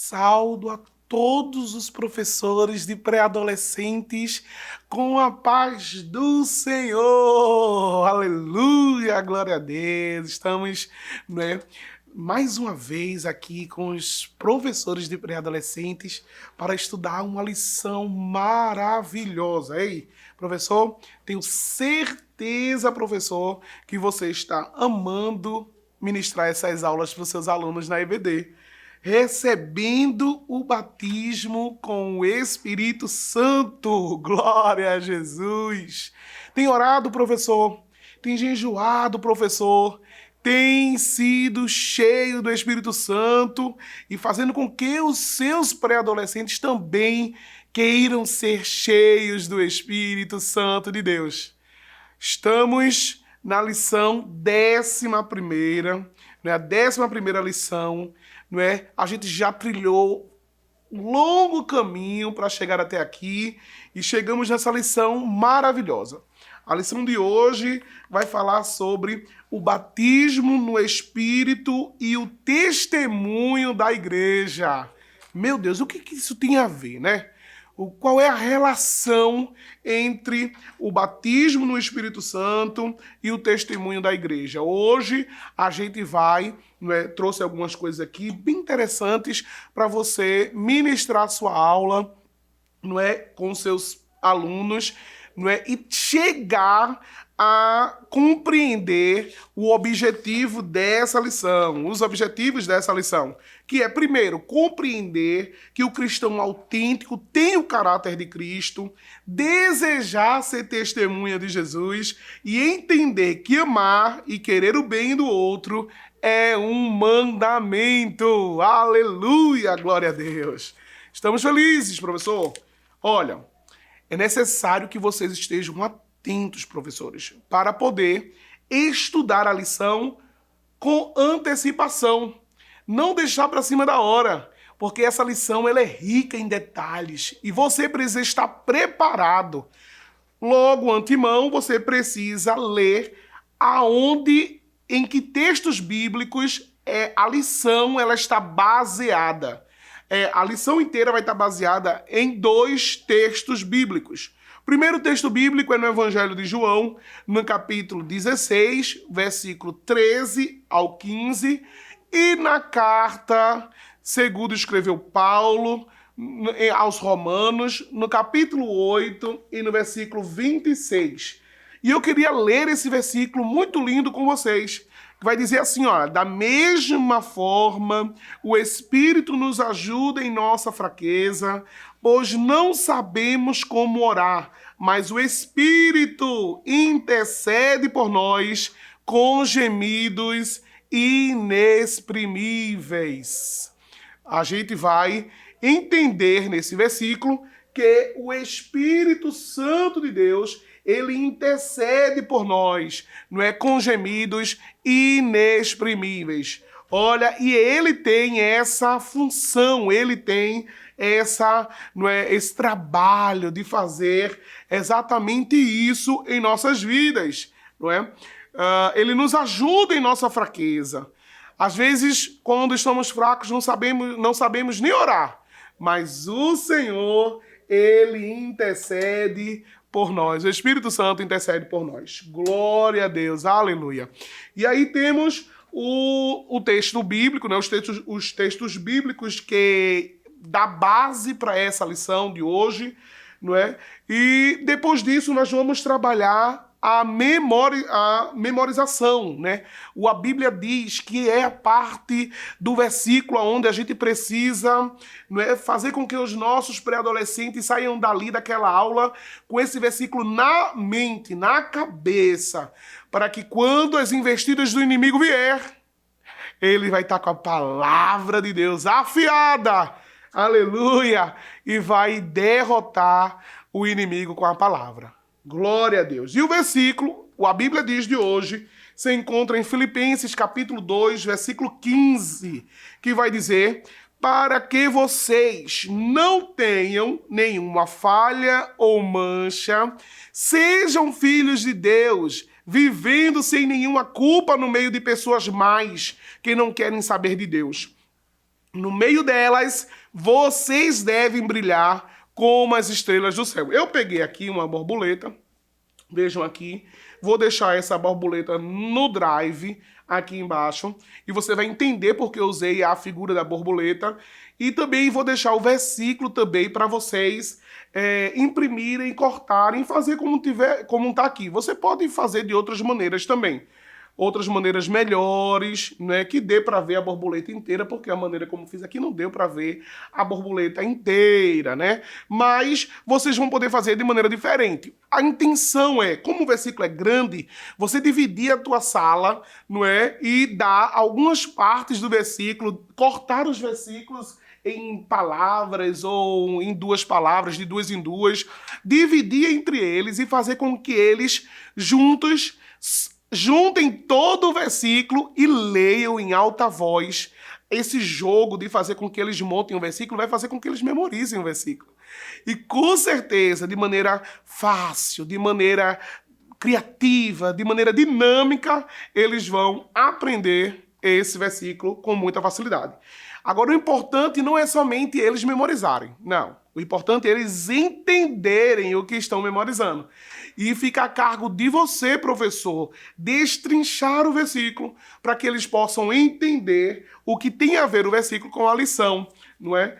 Saúdo a todos os professores de pré-adolescentes com a paz do Senhor. Aleluia, glória a Deus. Estamos, mais uma vez aqui com os professores de pré-adolescentes para estudar uma lição maravilhosa. Ei, professor, tenho certeza, professor, que você está amando ministrar essas aulas para os seus alunos na EBD, recebendo o batismo com o Espírito Santo. Glória a Jesus. Tem orado, professor? Tem jejuado, professor? Tem sido cheio do Espírito Santo e fazendo com que os seus pré-adolescentes também queiram ser cheios do Espírito Santo de Deus. Estamos na lição 11ª, a 11ª lição, A gente já trilhou um longo caminho para chegar até aqui e chegamos nessa lição maravilhosa. A lição de hoje vai falar sobre o batismo no Espírito e o testemunho da igreja. Meu Deus, o que isso tem a ver, né? Qual é a relação entre o batismo no Espírito Santo e o testemunho da igreja? Hoje a gente trouxe algumas coisas aqui bem interessantes para você ministrar sua aula, com seus alunos, e chegar a compreender o objetivo dessa lição, os objetivos dessa lição, que é, primeiro, compreender que o cristão autêntico tem o caráter de Cristo, desejar ser testemunha de Jesus e entender que amar e querer o bem do outro é um mandamento. Aleluia, glória a Deus. Estamos felizes, professor. Olha, é necessário que vocês estejam atentos, professores, para poder estudar a lição com antecipação. Não deixar para cima da hora, porque essa lição ela é rica em detalhes e você precisa estar preparado. Logo, antemão, você precisa ler em que textos bíblicos a lição ela está baseada. A lição inteira vai estar baseada em 2 textos bíblicos. O primeiro texto bíblico é no Evangelho de João, no capítulo 16, versículo 13 ao 15, e na carta, segundo escreveu Paulo, aos Romanos, no capítulo 8 e no versículo 26. E eu queria ler esse versículo muito lindo com vocês, que vai dizer assim, da mesma forma, o Espírito nos ajuda em nossa fraqueza, pois não sabemos como orar, mas o Espírito intercede por nós com gemidos inexprimíveis. A gente vai entender nesse versículo que o Espírito Santo de Deus ele intercede por nós, com gemidos inexprimíveis. Olha, e ele tem essa função, ele tem esse trabalho de fazer exatamente isso em nossas vidas, ele nos ajuda em nossa fraqueza. Às vezes, quando estamos fracos, não sabemos nem orar, mas o Senhor, ele intercede por nós. O Espírito Santo intercede por nós. Glória a Deus, aleluia. E aí temos o texto bíblico, os textos bíblicos que dá base para essa lição de hoje, E depois disso nós vamos trabalhar a memorização, A Bíblia diz que é a parte do versículo onde a gente precisa fazer com que os nossos pré-adolescentes saiam daquela aula com esse versículo na mente, na cabeça, para que quando as investidas do inimigo vier, ele vai estar com a palavra de Deus afiada, aleluia, e vai derrotar o inimigo com a palavra. Glória a Deus. E o versículo, a Bíblia diz de hoje, se encontra em Filipenses capítulo 2, versículo 15, que vai dizer: para que vocês não tenham nenhuma falha ou mancha, sejam filhos de Deus, vivendo sem nenhuma culpa no meio de pessoas más que não querem saber de Deus. No meio delas, vocês devem brilhar como as estrelas do céu. Eu peguei aqui uma borboleta, vejam aqui, vou deixar essa borboleta no drive aqui embaixo e você vai entender porque eu usei a figura da borboleta e também vou deixar o versículo também para vocês imprimirem, cortarem, fazer como está aqui. Você pode fazer de outras maneiras também. Outras maneiras melhores, né, que dê para ver a borboleta inteira, porque a maneira como fiz aqui não deu para ver a borboleta inteira, né? Mas vocês vão poder fazer de maneira diferente. A intenção é, como o versículo é grande, você dividir a tua sala, não é? E dar algumas partes do versículo, cortar os versículos em palavras ou em duas palavras, de duas em duas, dividir entre eles e fazer com que eles juntos juntem todo o versículo e leiam em alta voz. Esse jogo de fazer com que eles montem o versículo vai fazer com que eles memorizem o versículo. E com certeza, de maneira fácil, de maneira criativa, de maneira dinâmica, eles vão aprender esse versículo com muita facilidade. Agora, o importante não é somente eles memorizarem, não. O importante é eles entenderem o que estão memorizando. E fica a cargo de você, professor, destrinchar o versículo para que eles possam entender o que tem a ver o versículo com a lição, não é?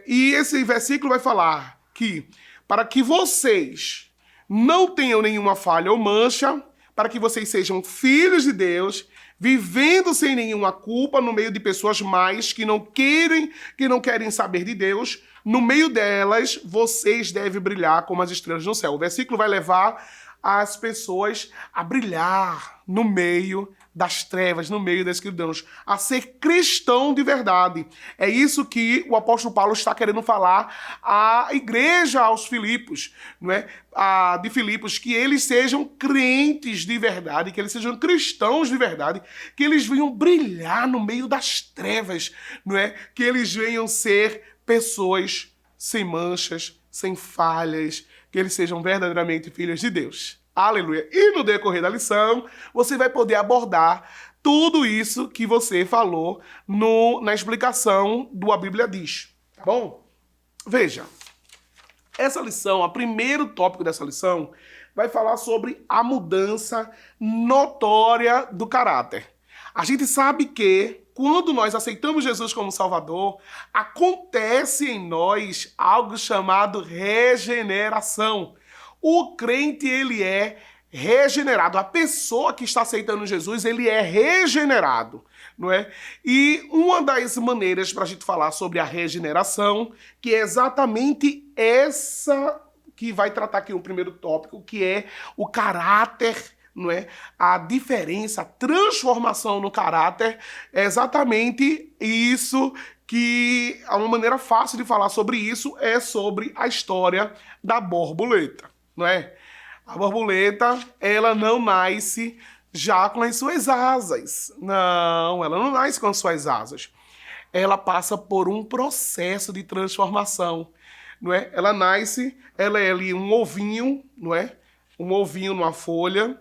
E esse versículo vai falar que para que vocês não tenham nenhuma falha ou mancha, para que vocês sejam filhos de Deus, vivendo sem nenhuma culpa no meio de pessoas más que não querem saber de Deus, no meio delas, vocês devem brilhar como as estrelas no céu. O versículo vai levar as pessoas a brilhar no meio das trevas, no meio da escuridão, a ser cristão de verdade. É isso que o apóstolo Paulo está querendo falar à igreja, aos Filipos, não é? De Filipos, que eles sejam crentes de verdade, que eles sejam cristãos de verdade, que eles venham brilhar no meio das trevas, não é? Que eles venham ser pessoas sem manchas, sem falhas, que eles sejam verdadeiramente filhos de Deus. Aleluia! E no decorrer da lição, você vai poder abordar tudo isso que você falou na explicação do A Bíblia Diz. Tá bom? Veja, essa lição, o primeiro tópico dessa lição, vai falar sobre a mudança notória do caráter. A gente sabe que quando nós aceitamos Jesus como Salvador, acontece em nós algo chamado regeneração. O crente, ele é regenerado. A pessoa que está aceitando Jesus, ele é regenerado, não é? E uma das maneiras para a gente falar sobre a regeneração, que é exatamente essa que vai tratar aqui o primeiro tópico, que é o caráter, não é? A diferença, a transformação no caráter, é exatamente isso que uma maneira fácil de falar sobre isso é sobre a história da borboleta, não é? A borboleta, ela não nasce já com as suas asas. Não, ela não nasce com as suas asas. Ela passa por um processo de transformação, não é? Ela nasce, ela é ali um ovinho, não é? Um ovinho numa folha.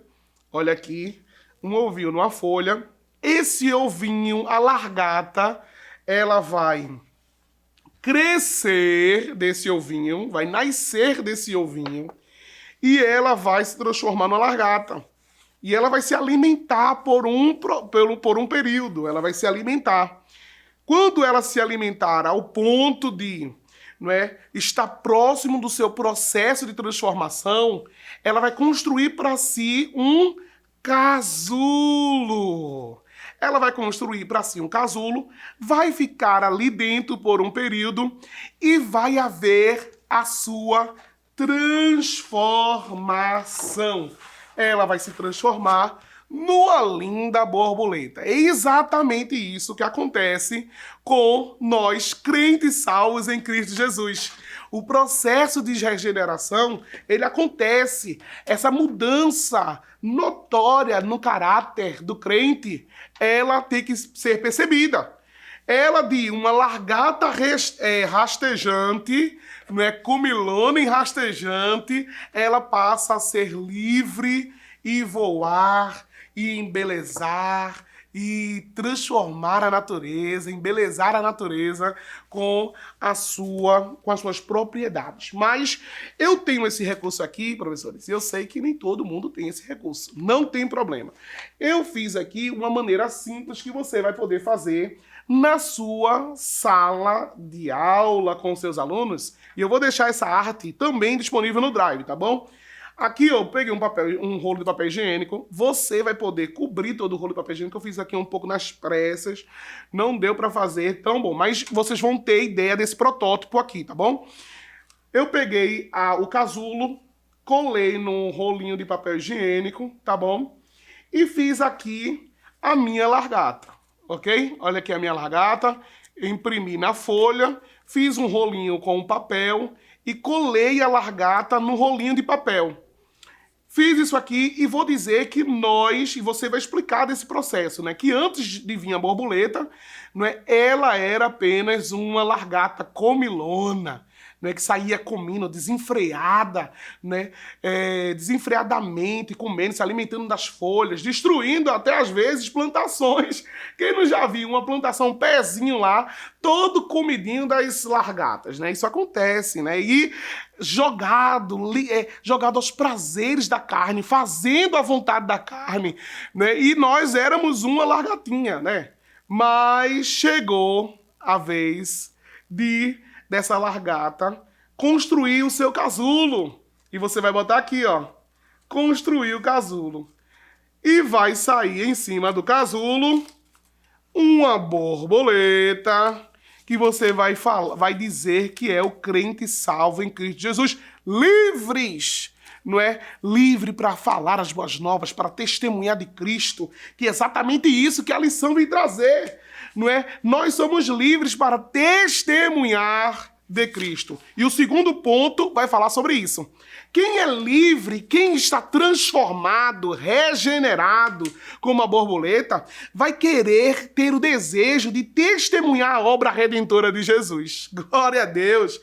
Olha aqui, um ovinho numa folha. Esse ovinho, a largata, ela vai crescer desse ovinho, vai nascer desse ovinho, e ela vai se transformar numa largata. E ela vai se alimentar por um período, ela vai se alimentar. Quando ela se alimentar ao ponto de, não é, estar próximo do seu processo de transformação, ela vai construir para si um casulo. Ela vai construir para si um casulo, vai ficar ali dentro por um período e vai haver a sua transformação. Ela vai se transformar numa linda borboleta. É exatamente isso que acontece com nós, crentes salvos em Cristo Jesus. O processo de regeneração, ele acontece. Essa mudança notória no caráter do crente, ela tem que ser percebida. Ela de uma largata rastejante, não é, comilona e rastejante, ela passa a ser livre e voar e embelezar e transformar a natureza, embelezar a natureza com as suas propriedades. Mas eu tenho esse recurso aqui, professores, e eu sei que nem todo mundo tem esse recurso. Não tem problema. Eu fiz aqui uma maneira simples que você vai poder fazer na sua sala de aula com seus alunos. E eu vou deixar essa arte também disponível no Drive, tá bom? Aqui eu peguei um rolo de papel higiênico. Você vai poder cobrir todo o rolo de papel higiênico. Eu fiz aqui um pouco nas pressas. Não deu para fazer tão bom, mas vocês vão ter ideia desse protótipo aqui, tá bom? Eu peguei o casulo, colei no rolinho de papel higiênico, tá bom? E fiz aqui a minha largata, ok? Olha aqui a minha largata. Imprimi na folha, fiz um rolinho com papel e colei a largata no rolinho de papel. Fiz isso aqui e vou dizer que e você vai explicar desse processo, né? Que antes de vir a borboleta, não é, ela era apenas uma largata comilona, né, que saía comendo desenfreada, né, desenfreadamente, comendo, se alimentando das folhas, destruindo até às vezes plantações. Quem não já viu uma plantação, um pezinho lá, todo comidinho das largatas, né? Isso acontece, né? E jogado aos prazeres da carne, fazendo a vontade da carne, né? E nós éramos uma largatinha, né? Mas chegou a vez dessa largata construir o seu casulo. E você vai botar aqui, ó, construir o casulo. E vai sair em cima do casulo uma borboleta que você vai dizer que é o crente salvo em Cristo Jesus, livres, não é? Livre para falar as boas novas, para testemunhar de Cristo, que é exatamente isso que a lição vem trazer, não é? Nós somos livres para testemunhar de Cristo. E o segundo ponto vai falar sobre isso. Quem é livre, quem está transformado, regenerado como a borboleta, vai querer ter o desejo de testemunhar a obra redentora de Jesus. Glória a Deus!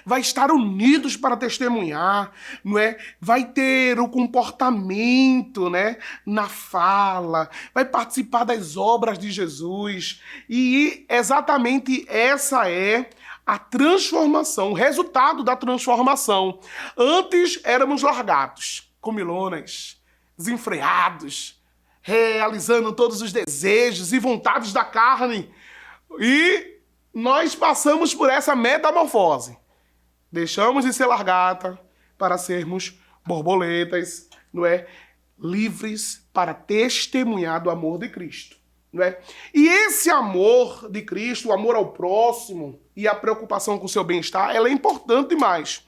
Vai estar unidos para testemunhar, não é? Vai ter o comportamento, né, na fala, vai participar das obras de Jesus. E exatamente essa é a transformação, o resultado da transformação. Antes éramos largatos, comilonas, desenfreados, realizando todos os desejos e vontades da carne. E nós passamos por essa metamorfose. Deixamos de ser largata para sermos borboletas, não é? Livres para testemunhar do amor de Cristo. Não é? E esse amor de Cristo, o amor ao próximo e a preocupação com o seu bem-estar, ela é importante demais.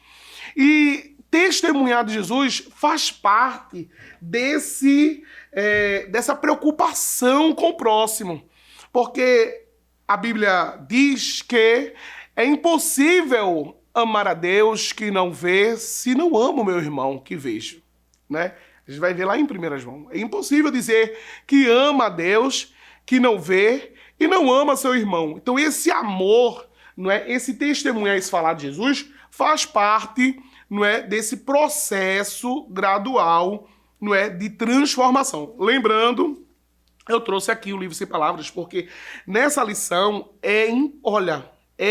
E testemunhar de Jesus faz parte dessa preocupação com o próximo. Porque a Bíblia diz que é impossível amar a Deus que não vê se não amo o meu irmão que vejo. Né? A gente vai ver lá em 1 João. É impossível dizer que ama a Deus que não vê e não ama seu irmão. Então esse amor, não é, esse testemunhar, esse falar de Jesus, faz parte, não é, desse processo gradual, não é, de transformação. Lembrando, eu trouxe aqui o livro Sem Palavras, porque nessa lição é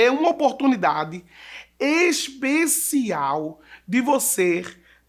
uma oportunidade especial de você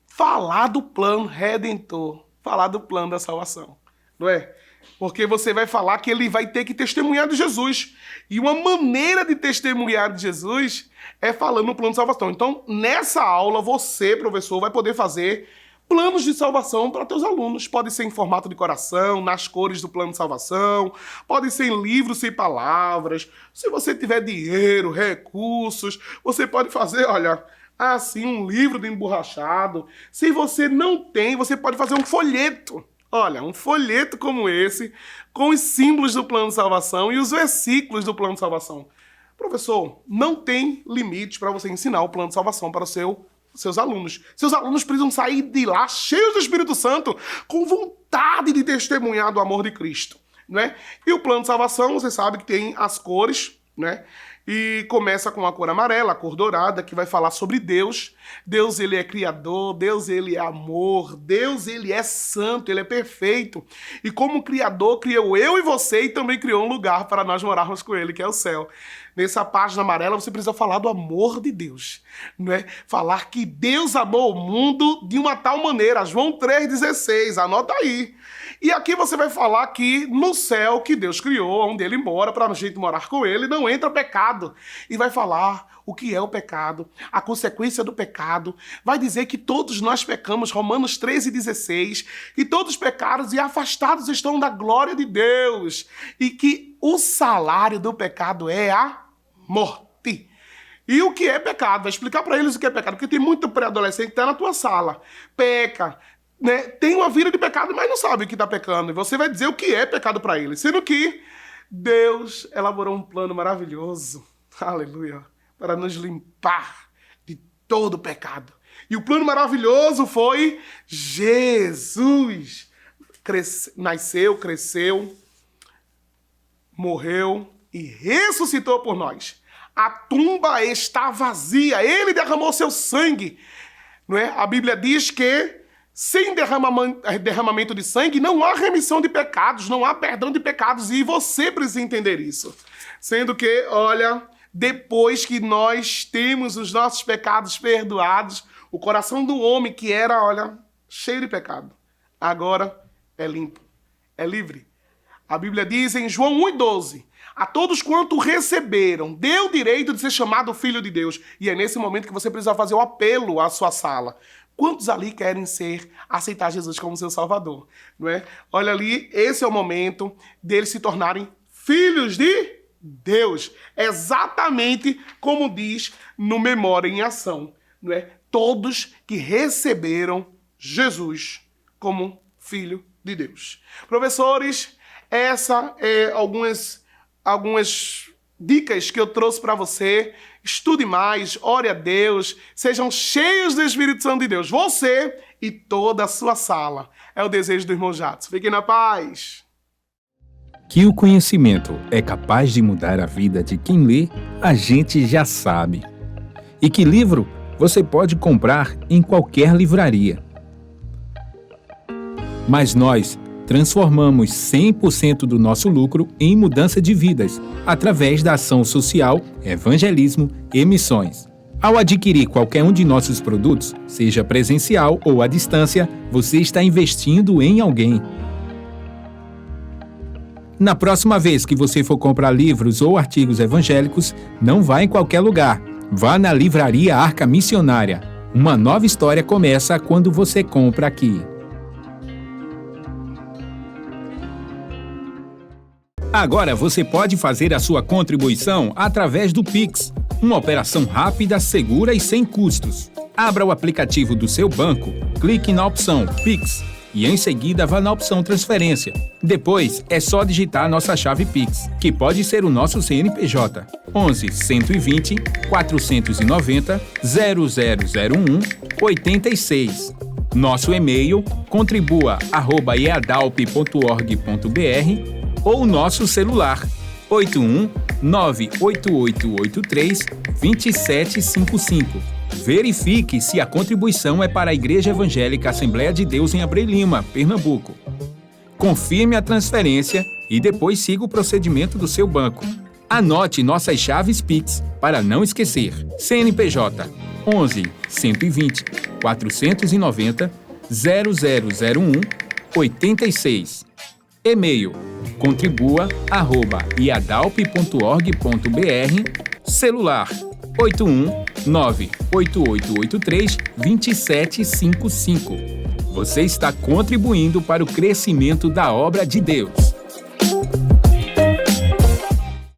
falar do plano redentor, falar do plano da salvação, não é? Porque você vai falar que ele vai ter que testemunhar de Jesus. E uma maneira de testemunhar de Jesus é falando no plano de salvação. Então, nessa aula, você, professor, vai poder fazer planos de salvação para teus alunos. Pode ser em formato de coração, nas cores do plano de salvação, pode ser em livros sem palavras. Se você tiver dinheiro, recursos, você pode fazer, olha, assim, um livro de emborrachado. Se você não tem, você pode fazer um folheto. Olha, um folheto como esse, com os símbolos do plano de salvação e os versículos do plano de salvação. Professor, não tem limites para você ensinar o plano de salvação para seus alunos. Seus alunos precisam sair de lá cheios do Espírito Santo, com vontade de testemunhar do amor de Cristo, né? E o plano de salvação, você sabe que tem as cores, né? E começa com a cor amarela, a cor dourada, que vai falar sobre Deus. Deus, ele é criador, Deus, ele é amor, Deus, ele é santo, ele é perfeito. E como criador, criou eu e você e também criou um lugar para nós morarmos com ele, que é o céu. Nessa página amarela, você precisa falar do amor de Deus, não é? Falar que Deus amou o mundo de uma tal maneira. João 3,16, anota aí. E aqui você vai falar que no céu que Deus criou, onde ele mora, para a gente morar com ele, não entra pecado. E vai falar o que é o pecado, a consequência do pecado. Vai dizer que todos nós pecamos, Romanos 13,16, que todos pecados e afastados estão da glória de Deus. E que o salário do pecado é a morte. E o que é pecado? Vai explicar para eles o que é pecado, porque tem muito pré-adolescente que está na tua sala. Peca, né? Tem uma vida de pecado, mas não sabe o que está pecando. E você vai dizer o que é pecado para eles. Sendo que Deus elaborou um plano maravilhoso, aleluia, para nos limpar de todo pecado. E o plano maravilhoso foi Jesus. Nasceu, cresceu, morreu e ressuscitou por nós. A tumba está vazia. Ele derramou seu sangue. Não é? A Bíblia diz que sem derramamento de sangue não há remissão de pecados, não há perdão de pecados. E você precisa entender isso. Sendo que, olha, depois que nós temos os nossos pecados perdoados, o coração do homem que era, olha, cheio de pecado, agora é limpo, é livre. A Bíblia diz em João 1,12, a todos quanto receberam, deu o direito de ser chamado filho de Deus. E é nesse momento que você precisa fazer o apelo à sua sala. Quantos ali querem aceitar Jesus como seu Salvador? Não é? Olha ali, esse é o momento deles se tornarem filhos de Deus. Exatamente como diz no Memória em Ação. Não é? Todos que receberam Jesus como filho de Deus. Professores, essa é algumas dicas que eu trouxe para você. Estude mais, ore a Deus, sejam cheios do Espírito Santo de Deus. Você e toda a sua sala. É o desejo do irmão Jadson. Fiquem na paz. Que o conhecimento é capaz de mudar a vida de quem lê, a gente já sabe. E que livro você pode comprar em qualquer livraria. Mas nós transformamos 100% do nosso lucro em mudança de vidas, através da ação social, evangelismo e missões. Ao adquirir qualquer um de nossos produtos, seja presencial ou à distância, você está investindo em alguém. Na próxima vez que você for comprar livros ou artigos evangélicos, não vá em qualquer lugar. Vá na Livraria Arca Missionária. Uma nova história começa quando você compra aqui. Agora você pode fazer a sua contribuição através do Pix, uma operação rápida, segura e sem custos. Abra o aplicativo do seu banco, clique na opção Pix e em seguida vá na opção Transferência. Depois é só digitar a nossa chave Pix, que pode ser o nosso CNPJ, 11 120 490 0001 86. Nosso e-mail contribua@eadalp.org.br ou nosso celular 81 98883 2755. Verifique se a contribuição é para a Igreja Evangélica Assembleia de Deus em Abreu Lima, Pernambuco. Confirme a transferência e depois siga o procedimento do seu banco. Anote nossas chaves Pix para não esquecer. CNPJ 11 120 490 0001 86. E-mail contribua@iadalp.org.br. Celular 81 98883 2755. Você está contribuindo para o crescimento da obra de Deus.